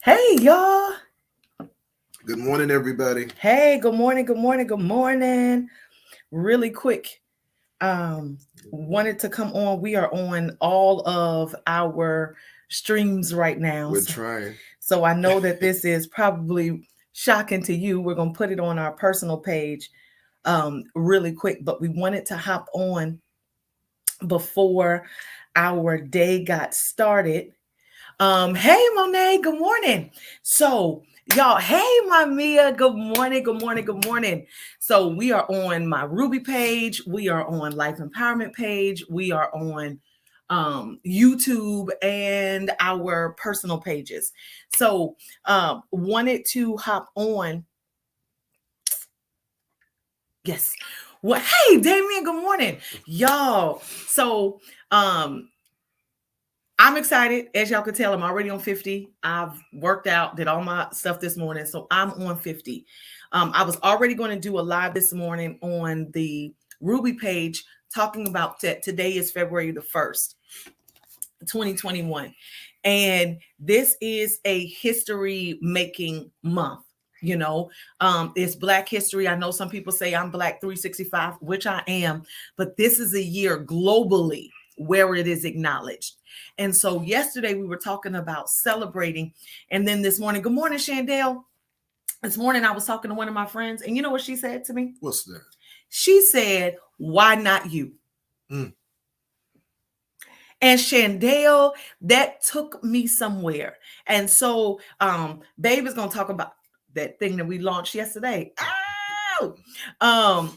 Hey, y'all. Good morning, everybody. Hey, good morning, good morning, good morning. Really quick, wanted to come on. We are on all of our streams right now. We're So, trying. so I know that this is probably shocking to you. We're going to put it on our personal page really quick, but we wanted to hop on before our day got started. Hey Monet, good morning. So, y'all, hey my Mia, good morning, good morning, good morning. So we are on my Ruby page, we are on Life Empowerment page, we are on YouTube and our personal pages. So wanted to hop on. Yes. Well, hey Damien, good morning. Y'all. So um I'm excited. As y'all can tell, I'm already on 50. I've worked out, did all my stuff this morning. So I'm on 50. I was already going to do a live this morning on the Ruby page talking about that. Today is February the 1st, 2021. And this is a history making month. It's Black history. I know some people say I'm Black 365, which I am, but this is a year globally where it is acknowledged. And so yesterday we were talking about celebrating. And then this morning, good morning, Chandel. This morning I was talking to one of my friends, and you know what she said to me? What's that? She said, "Why not you?" Mm. And Chandel, that took me somewhere. And so Babe is gonna talk about that thing that we launched yesterday. Oh!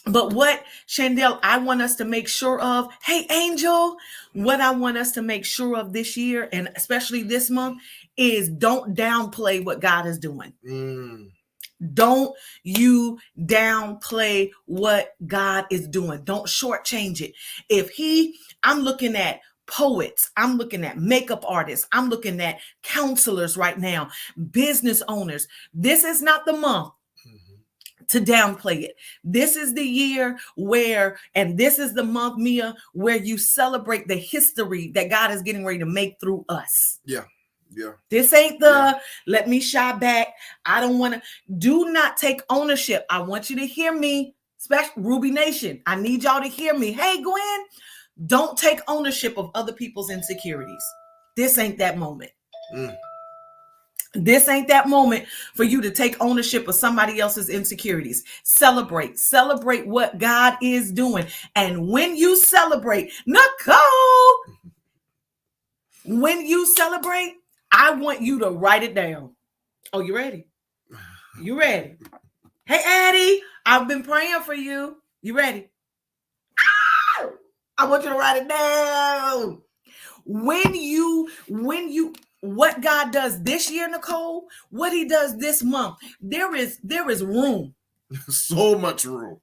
But what, Chandel, I want us to make sure of, hey, Angel, what I want us to make sure of this year, and especially this month, is don't downplay what God is doing. Mm. Don't you downplay what God is doing. Don't shortchange it. I'm looking at poets, I'm looking at makeup artists, I'm looking at counselors right now, business owners. This is not the month to downplay it. This is the year where, and this is the month, Mia, where you celebrate the history that God is getting ready to make through us. Yeah. Yeah. This ain't let me shy back. I don't want to. Do not take ownership. I want you to hear me, special Ruby Nation. I need y'all to hear me. Hey, Gwen, don't take ownership of other people's insecurities. This ain't that moment. Mm. This ain't that moment for you to take ownership of somebody else's insecurities. Celebrate what God is doing. And when you celebrate, Nicole, when you celebrate, I want you to write it down. Oh, you ready? You ready? Hey, Addie, I've been praying for you. You ready? I want you to write it down. What God does this year, Nicole, what he does this month, there is room. So much room.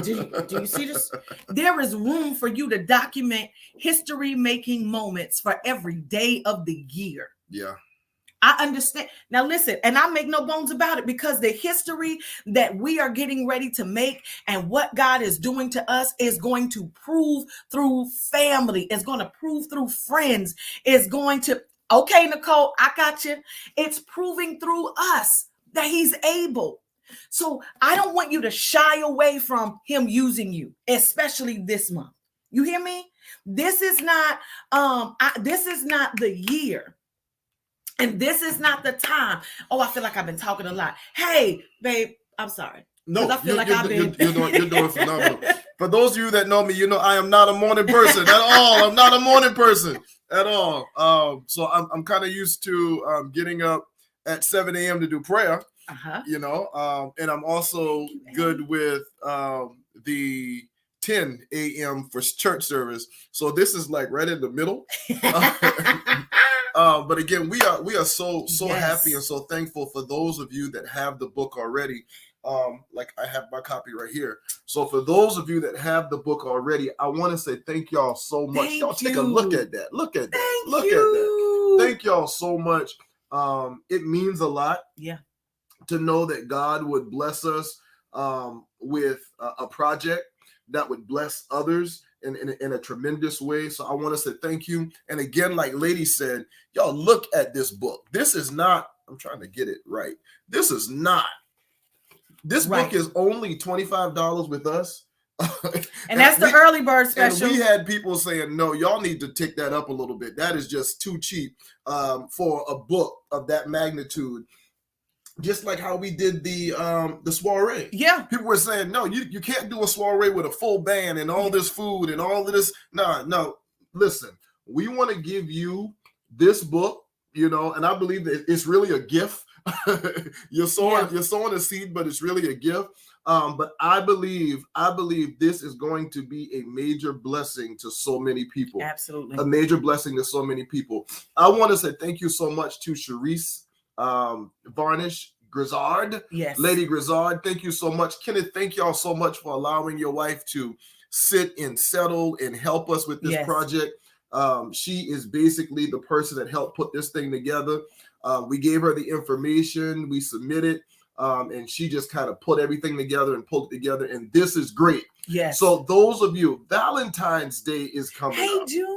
Do you see this? There is room for you to document history making moments for every day of the year. Yeah. I understand. Now listen, and I make no bones about it, because the history that we are getting ready to make and what God is doing to us is going to prove through family. It's going to prove through friends. It's going to, okay, Nicole, I got you. It's proving through us that he's able. So I don't want you to shy away from him using you, especially this month. You hear me? This is not this is not the year. And this is not the time. Oh, I feel like I've been talking a lot. Hey, babe, I'm sorry. No, I feel like you're doing phenomenal. For those of you that know me, you know I am not a morning person at all. I'm not a morning person at all. So I'm kind of used to getting up at 7 a.m. to do prayer. You know, and I'm also good with the 10 a.m. for church service. So this is like right in the middle. But again, we are so happy and so thankful for those of you that have the book already. Like I have my copy right here. So for those of you that have the book already, I want to say thank y'all so much. Y'all take a look at that. Look at that. Look at that. Thank y'all so much. It means a lot. Yeah. To know that God would bless us with a project that would bless others in a tremendous way. So I want to say thank you. And again, like Lady said, y'all look at this book. This is not, I'm trying to get it right. This book is only $25 with us. And that's the early bird special. And we had people saying, no, y'all need to tick that up a little bit. That is just too cheap for a book of that magnitude. Just like how we did the soiree. Yeah. People were saying, no, you can't do a soiree with a full band and all this food and all of this. No. Listen, we want to give you this book, and I believe that it's really a gift. You're sowing a seed, but it's really a gift. But I believe this is going to be a major blessing to so many people. Absolutely. A major blessing to so many people. I want to say thank you so much to Sharice Varnish Grizzard. Yes. Lady Grizzard, thank you so much. Kenneth, thank y'all so much for allowing your wife to sit and settle and help us with this project. She is basically the person that helped put this thing together. We gave her the information, we submitted, and she just kind of put everything together and pulled it together. And this is great. Yes. So those of you, Valentine's Day is coming up. June.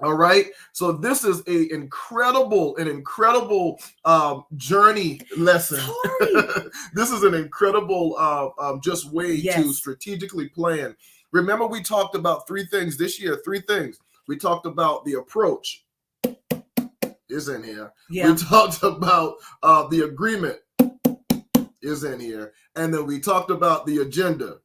All right. So this is an incredible journey lesson. This is an incredible just way to strategically plan. Remember, we talked about 3 things this year. 3 things. We talked about the approach is in here. Yeah. We talked about the agreement is in here. And then we talked about the agenda.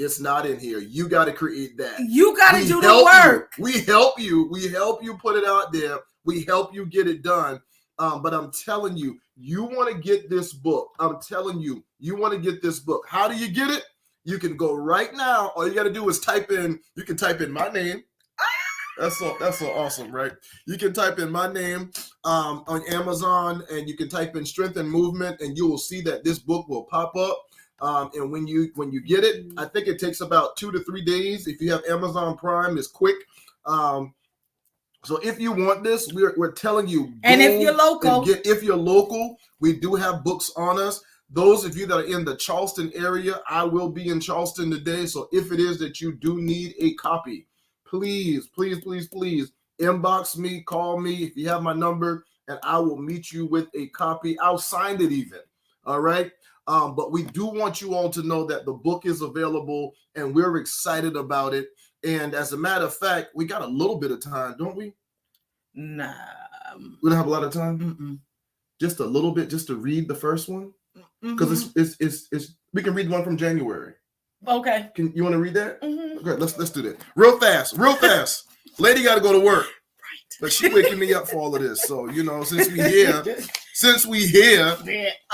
It's not in here. You got to create that. You got to do the work. We help you. We help you put it out there. We help you get it done. But I'm telling you, you want to get this book. I'm telling you, you want to get this book. How do you get it? You can go right now. All you got to do is you can type in my name. That's so awesome, right? You can type in my name on Amazon, and you can type in Strength and Movement, and you will see that this book will pop up. And when you get it, I think it takes about 2 to 3 days. If you have Amazon Prime, it's quick. So if you want this, we're telling you. And if you're local, if you're local, we do have books on us. Those of you that are in the Charleston area, I will be in Charleston today. So if it is that you do need a copy, please inbox me, call me if you have my number, and I will meet you with a copy. I'll sign it even. All right. But we do want you all to know that the book is available and we're excited about it. And as a matter of fact, we got a little bit of time, don't we? Nah. We don't have a lot of time? Just a little bit, just to read the first one? Because it's we can read one from January. Okay. You want to read that? Okay, let's do that. Real fast. Lady got to go to work. Right. But she waking me up for all of this. So, since we here,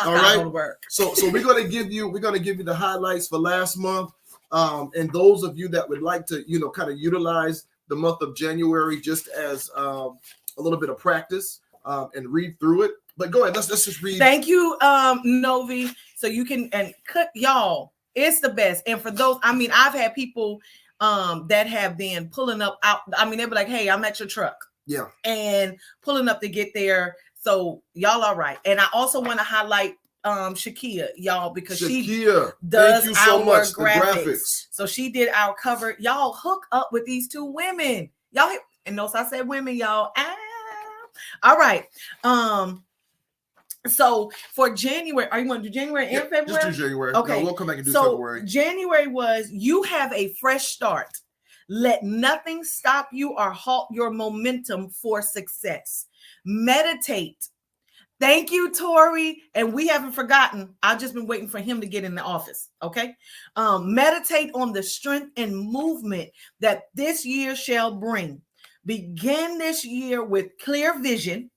all right. So we're gonna give you the highlights for last month. And those of you that would like to, kind of utilize the month of January just as a little bit of practice and read through it. But go ahead, let's just read. Thank you, Novi. So you can cut y'all. It's the best. And for those, I've had people that have been pulling up out. They'll be like, "Hey, I'm at your truck." Yeah. And pulling up to get there. So y'all all right. And I also want to highlight Shakia, y'all, because she does thank you so our much. graphics. So she did our cover. Y'all hook up with these 2 women. Y'all, and notice I said women, y'all. All right. So for January, are you going to do January and February? Just do January. Okay. No, we'll come back and do February. January was, you have a fresh start. Let nothing stop you or halt your momentum for success. Meditate. Thank you, Tori. And we haven't forgotten. I've just been waiting for him to get in the office. Okay. Meditate on the strength and movement that this year shall bring. Begin this year with clear vision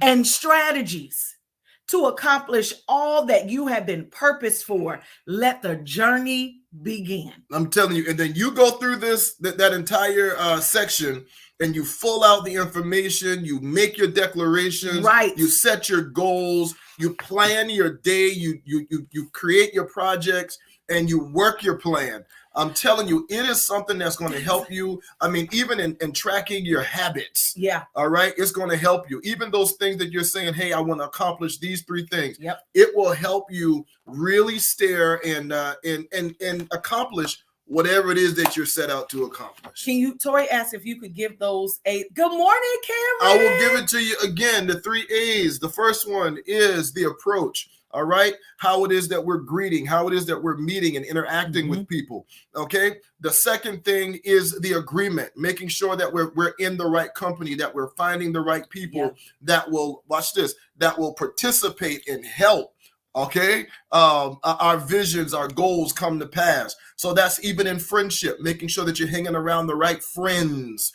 and strategies to accomplish all that you have been purposed for. Let the journey begin. I'm telling you. And then you go through that entire section, and you fill out the information, you make your declarations, right? You set your goals, you plan your day, you create your projects, and you work your plan. I'm telling you, it is something that's going to help you. Even in tracking your habits. Yeah. All right. It's going to help you. Even those things that you're saying, hey, I want to accomplish these 3 things. Yep. It will help you really stare and accomplish whatever it is that you're set out to accomplish. Tori asked if you could give those 8. Good morning, Cameron. I will give it to you again. The 3 A's. The first one is the approach. All right. How it is that we're greeting, how it is that we're meeting and interacting with people. Okay. The second thing is the agreement, making sure that we're in the right company, that we're finding the right people that will, watch this, that will participate and help. Okay. Our visions, our goals come to pass. So that's even in friendship, making sure that you're hanging around the right friends.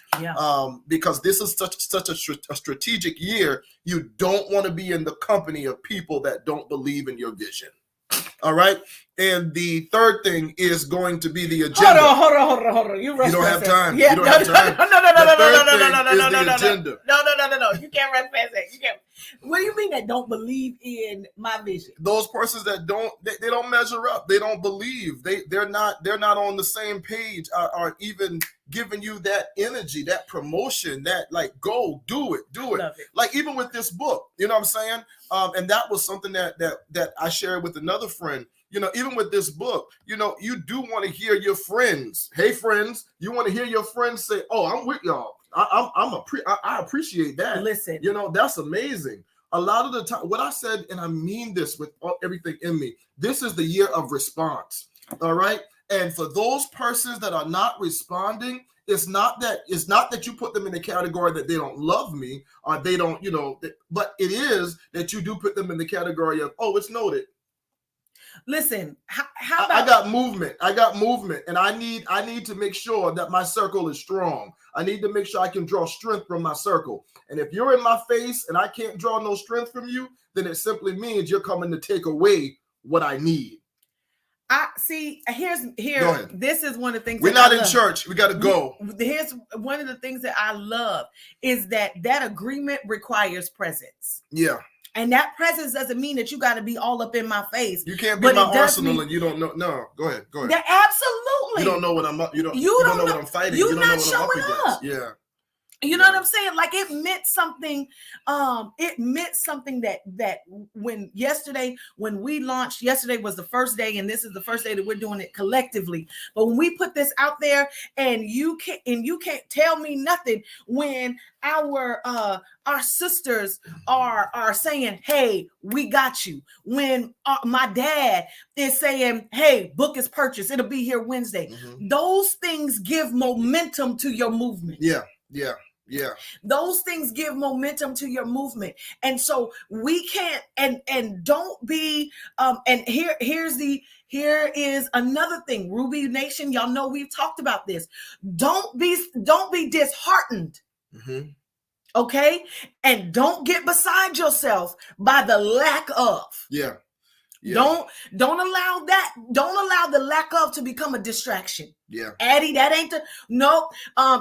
Because this is such a strategic year. You don't want to be in the company of people that don't believe in your vision. All right. And the third thing is going to be the agenda. Hold on. You don't have time. Yeah, you don't have time. No. You can't run past that. You can't. What do you mean that don't believe in my vision? Those persons that they don't measure up. They don't believe. They're not on the same page. Are even giving you that energy, that promotion, that like go do it. Like even with this book, you know what I'm saying? And that was something that I shared with another friend. You know, even with this book, you know, you do want to hear your friends. Hey, friends, you want to hear your friends say, "Oh, I'm with y'all. I appreciate that." Listen, you know, that's amazing. A lot of the time, what I said, and I mean this with everything in me, this is the year of response. All right. And for those persons that are not responding, it's not that you put them in the category that they don't love me or they don't, you know, but it is that you do put them in the category of, oh, it's noted. Listen, how about I got movement, and I need to make sure that my circle is strong. I need to make sure I can draw strength from my circle. And if you're in my face and I can't draw no strength from you, then it simply means you're coming to take away what I need. I see. This is one of the things we're not in church. We got to go. Here's one of the things that I love is that agreement requires presence. Yeah. And that presence doesn't mean that you got to be all up in my face. You can't be my arsenal and you don't know. No, go ahead. Absolutely. You don't know what I'm up. You don't know what I'm fighting. You don't know what I'm up against. Yeah. You know what I'm saying? Like it meant something. It meant something that when we launched, yesterday was the first day, and this is the first day that we're doing it collectively. But when we put this out there, and you can't tell me nothing when our sisters are saying, "Hey, we got you." When my dad is saying, "Hey, book is purchased. It'll be here Wednesday." Mm-hmm. Those things give momentum to your movement. Yeah. Those things give momentum to your movement. And so we can't and don't be and here is another thing. Ruby Nation, y'all know we've talked about this. Don't be disheartened. Mm-hmm. Okay? And don't get beside yourself by the lack of. Yeah. Don't allow that. Don't allow the lack of to become a distraction. Yeah. Addie, that ain't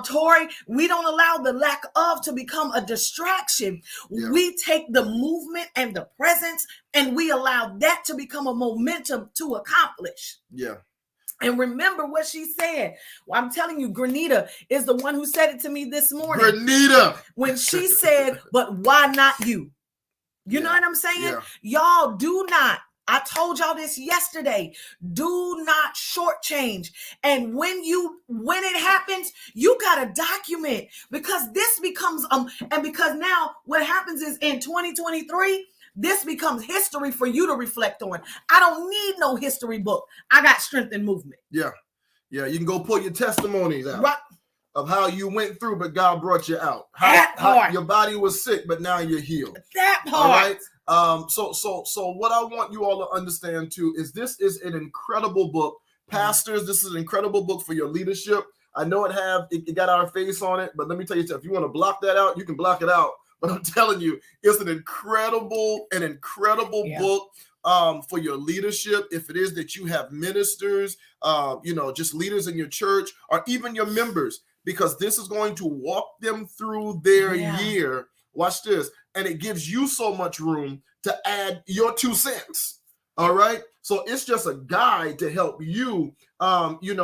Tori, we don't allow the lack of to become a distraction. Yeah. We take the movement and the presence and we allow that to become a momentum to accomplish. Yeah. And remember what she said. Well, I'm telling you, Granita is the one who said it to me this morning. Granita. When she said, "But why not you?" You know what I'm saying? Yeah. Y'all do not. I told y'all this yesterday. Do not shortchange. And when it happens, you got to document, because this becomes, and because now what happens is in 2023, this becomes history for you to reflect on. I don't need no history book. I got strength and movement. Yeah. Yeah. You can go pull your testimonies out. Right. Of how you went through, but God brought you out. How your body was sick, but now you're healed. That part. All right. So what I want you all to understand too is this is an incredible book. Pastors, this is an incredible book for your leadership. I know it got our face on it, but let me tell you something. If you want to block that out, you can block it out. But I'm telling you, it's an incredible book for your leadership. If it is that you have ministers, just leaders in your church, or even your members, because this is going to walk them through their year. Watch this. And it gives you so much room to add your 2 cents. All right. So it's just a guide to help you,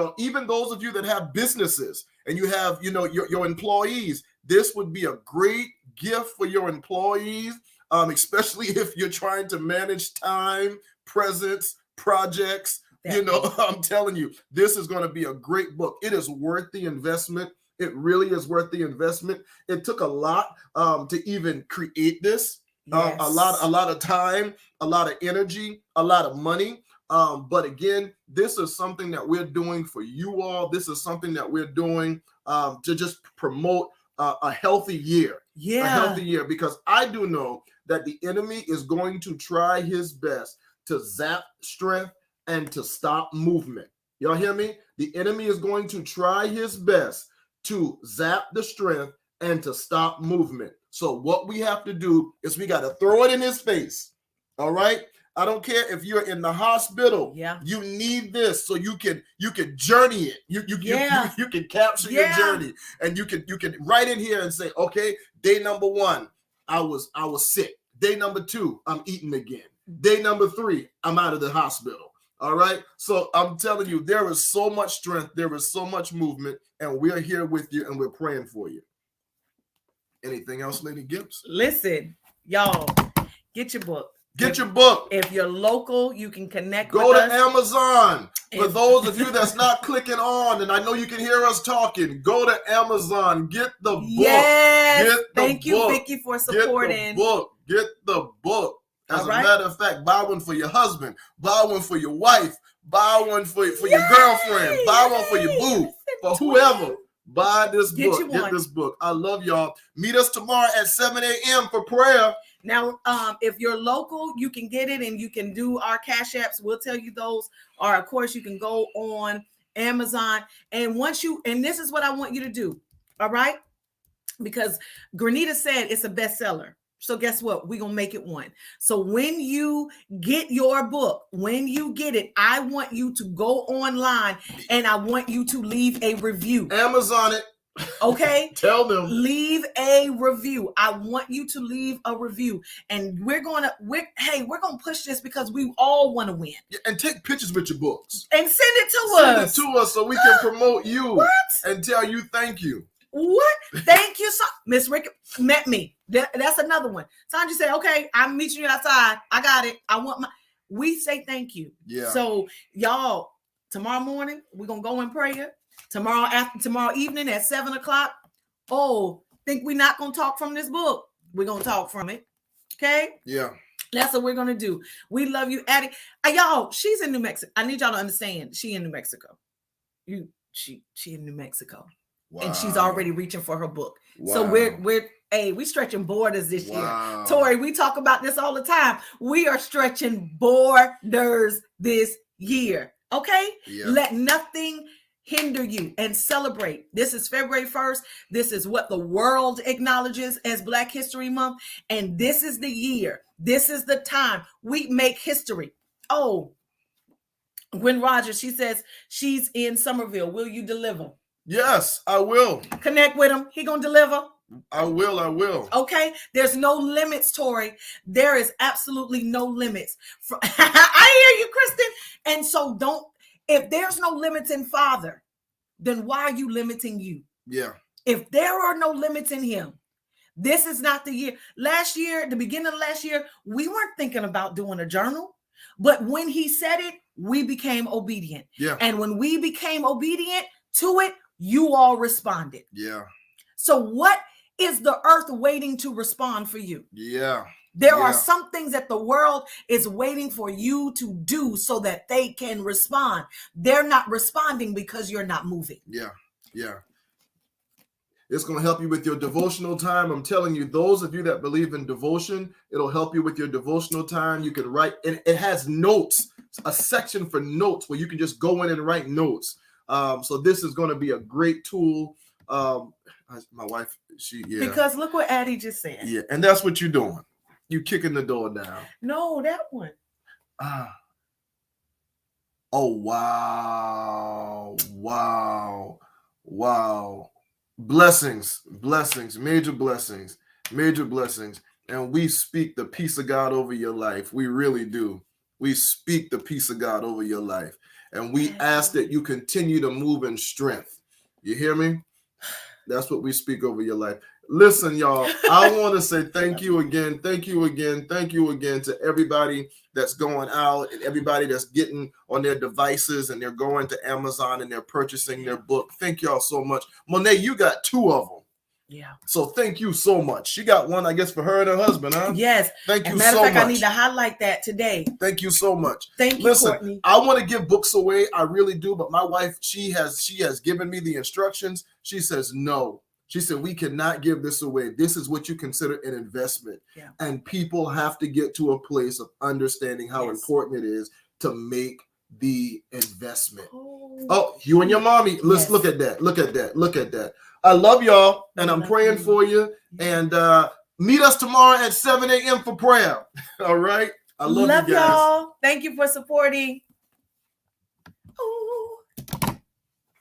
even those of you that have businesses and you have, your employees, this would be a great gift for your employees, especially if you're trying to manage time, presence, projects, You know, I'm telling you, this is going to be a great book. It is worth the investment. It really is worth the investment. It took a lot to even create this. Yes. A lot of time, a lot of energy, a lot of money. But again, this is something that we're doing for you all. This is something that we're doing to just promote a healthy year. Yeah. A healthy year, because I do know that the enemy is going to try his best to zap strength and to stop movement. Y'all hear me? The enemy is going to try his best to zap the strength and to stop movement. So what we have to do is we got to throw it in his face. All right? I don't care if you're in the hospital. Yeah. You need this so you can journey it. You can capture your journey, and you can write in here and say, okay, day number 1, I was sick. Day number 2, I'm eating again. Day number 3, I'm out of the hospital. All right. So I'm telling you, there is so much strength. There is so much movement, and we're here with you, and we're praying for you. Anything else, Lady Gibbs? Listen, y'all, get your book. Get your book. If you're local, you can connect with us. Go to Amazon. For those of you that's not clicking on, and I know you can hear us talking, go to Amazon. Get the book. Yes. Thank you, Vicky, for supporting. Get the book. As a matter of fact, buy one for your husband. Buy one for your wife. Buy one for your girlfriend. Buy one for your boo. For whoever. Buy this book. Get this book. I love y'all. Meet us tomorrow at 7 a.m. for prayer. Now, if you're local, you can get it, and you can do our Cash Apps. We'll tell you those. Or, of course, you can go on Amazon. And and this is what I want you to do. All right? Because Granita said it's a bestseller. So guess what? We're going to make it one. So when you get your book, when you get it, I want you to go online, and I want you to leave a review. Amazon it. Okay. Tell them. Leave a review. I want you to leave a review. And we're going to push this because we all want to win. Yeah, and take pictures with your books. And send it to us. Send it to us so we can promote you and tell you thank you. What? Thank you, so Miss Rick met me. That's another one. Sandra said, okay, I'm meeting you outside. I got it. We say thank you. Yeah. So y'all, tomorrow morning, we're going to go in prayer. Tomorrow evening at 7:00. Oh, think we're not going to talk from this book. We're going to talk from it. Okay? Yeah. That's what we're going to do. We love you, Addie. Y'all, she's in New Mexico. I need y'all to understand. She in New Mexico. She in New Mexico. Wow. And she's already reaching for her book. Wow. So we're stretching borders this year. Tori, we talk about this all the time. We are stretching borders this year. Okay? Yeah. Let nothing hinder you, and celebrate. This is February 1st. This is what the world acknowledges as Black History Month. And this is the year. This is the time we make history. Oh, Gwen Rogers, she says she's in Somerville. Will you deliver? Yes, I will. Connect with him. He gonna deliver. I will. Okay. There's no limits, Tori. There is absolutely no limits. I hear you, Kristen. And so if there's no limits in Father, then why are you limiting you? Yeah. If there are no limits in him, this is not the year. Last year, the beginning of last year, we weren't thinking about doing a journal. But when he said it, we became obedient. Yeah. And when we became obedient to it, you all responded. Yeah. So what is the earth waiting to respond for you? Yeah. There are some things that the world is waiting for you to do so that they can respond. They're not responding because you're not moving. Yeah. Yeah. It's going to help you with your devotional time. I'm telling you, those of you that believe in devotion, it'll help you with your devotional time. You can write, and it has notes, a section for notes where you can just go in and write notes. So this is going to be a great tool. My wife, because look what Addie just said. Yeah, and that's what you're doing. You kicking the door down. No, that one. Oh, wow. Blessings, major blessings. And we speak the peace of God over your life. We really do. We speak the peace of God over your life. And we ask that you continue to move in strength. You hear me? That's what we speak over your life. Listen, y'all, I want to say thank you again. Thank you again. Thank you again to everybody that's going out and everybody that's getting on their devices and they're going to Amazon and they're purchasing their book. Thank y'all so much. Monet, you got 2 of them. Yeah. So thank you so much. She got one, I guess, for her and her husband, huh? Yes. Thank you Matter so of fact, much. I need to highlight that today. Thank you so much. Thank you, Listen, Courtney. I want to give books away. I really do. But my wife, she has given me the instructions. She says, no. She said, we cannot give this away. This is what you consider an investment. Yeah. And people have to get to a place of understanding how important it is to make the investment. Oh, you and your mommy. Let's look at that. Look at that. Look at that. I love y'all, and I'm praying for you. And meet us tomorrow at 7 a.m. for prayer. All right? I love you guys. Y'all. Thank you for supporting.